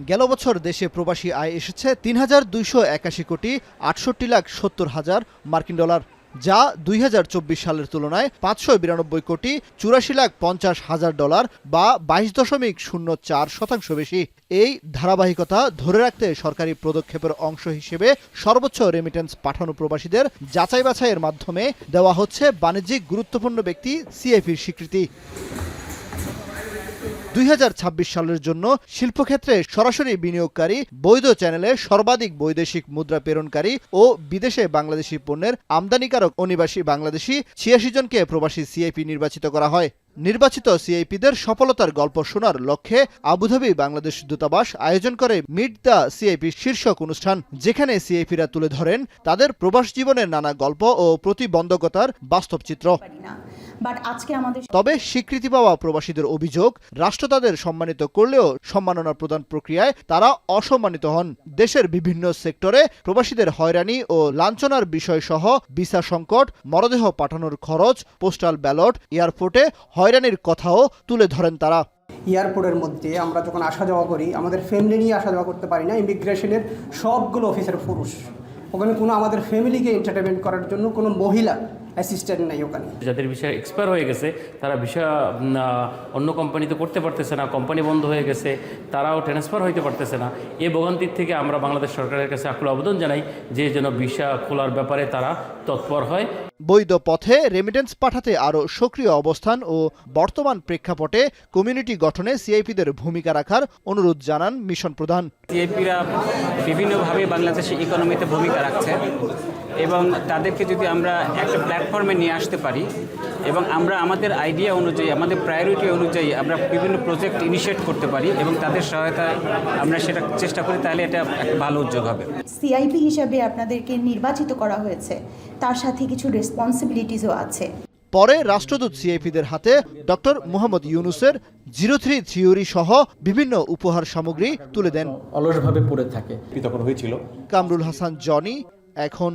গেল বছর দেশে প্রবাসী আয় এসেছে ৩,২৮১ কোটি ৬৮,৭০,০০০ মার্কিন ডলার, যা ২০২৪ সালের তুলনায় ৫৯২ কোটি ৮৪,৫০,০০০ ডলার বা ২২.০৪% বেশি। এই ধারাবাহিকতা ধরে রাখতে সরকারি পদক্ষেপের অংশ হিসেবে সর্বোচ্চ রেমিটেন্স পাঠানো প্রবাসীদের যাচাই বাছাইয়ের মাধ্যমে দেওয়া হচ্ছে বাণিজ্যিক গুরুত্বপূর্ণ ব্যক্তি সিআইপির স্বীকৃতি। ২০২৬ সালের জন্য শিল্পক্ষেত্রে সরাসরি বিনিয়োগকারী, বৈধ চ্যানেলে সর্বাধিক বৈদেশিক মুদ্রা প্রেরণকারী ও বিদেশে বাংলাদেশি পণ্যের আমদানিকারক অনিবাসী বাংলাদেশি ৮৬ জনকে প্রবাসী সিআইপি নির্বাচিত করা হয়। নির্বাচিত সিআইপিদের সফলতার গল্প শোনার লক্ষ্যে আবুধাবি বাংলাদেশ দূতাবাস আয়োজন করে মিট দ্য সিআইপি শীর্ষক অনুষ্ঠান, যেখানে সিআইপিরা তুলে ধরেন তাদের প্রবাস জীবনের নানা গল্প ও প্রতিবন্ধকতার বাস্তব চিত্র। তবে স্বীকৃতি পাওয়া প্রবাসীদের অভিযোগ, রাষ্ট্র তাদের সম্মানিত করলেও সম্মাননা প্রদান প্রক্রিয়ায় তারা অসম্মানিত হন। দেশের বিভিন্ন সেক্টরে প্রবাসীদের হয়রানি ও লাঞ্ছনার বিষয় সহ ভিসা সংকট, মরদেহ পাঠানোর খরচ, পোস্টাল ব্যালট, এয়ারপোর্টে হয়রানির কথাও তুলে ধরেন তারা। এয়ারপোর্টের মধ্যে আমরা যখন আসা যাওয়া করি, আমাদের ফ্যামিলি নিয়ে আসা যাওয়া করতে পারি না। ইমিগ্রেশনের সবগুলো অফিসার পুরুষ, ওখানে কোনো আমাদের ফ্যামিলিকে এন্টারটেনমেন্ট করার জন্য কোনো মহিলা অ্যাসিস্ট্যান্ট নাই ওখানে। যাদের ভিসা এক্সপায়ার হয়ে গেছে তারা ভিসা অন্য কোম্পানিতে করতে পারতেছে না, কোম্পানি বন্ধ হয়ে গেছে, তারাও ট্রান্সফার হইতে পারতেছে না। এই ভোগান্তির থেকে আমরা বাংলাদেশ সরকারের কাছে আকুল আবেদন জানাই যে যেন ভিসা খোলার ব্যাপারে তারা তৎপর হয়। বৈধ পথে রেমিটেন্স পাঠাতে আরও সক্রিয় অবস্থান ও বর্তমান প্রেক্ষাপটে কমিউনিটি গঠনে সিআইপিদের ভূমিকা রাখার অনুরোধ জানান মিশন প্রধান। সিআইপিরা বিভিন্নভাবে বাংলাদেশের ইকোনমিতে ভূমিকা রাখছে এবং তাদেরকে যদি আমরা একটা প্ল্যাটফর্মে নিয়ে আসতে পারি এবং আমরা আমাদের আইডিয়া অনুযায়ী, আমাদের প্রায়োরিটি অনুযায়ী আমরা বিভিন্ন প্রজেক্ট ইনিশিয়েট করতে পারি এবং তাদের সহায়তায় আমরা সেটা চেষ্টা করি, তাহলে এটা একটা ভালো উদ্যোগ হবে। সিআইপি হিসাবে আপনাদেরকে নির্বাচিত করা হয়েছে, তার সাথে কিছু রেসপন্সিবিলিটিসও আছে। পরে রাষ্ট্রদূত সিআইপিদের হাতে ডক্টর মোহাম্মদ ইউনুসের 03 থিওরি সহ বিভিন্ন উপহার সামগ্রী তুলে দেন। অলসভাবে পড়ে থাকে কামরুল হাসান জনি, এখন।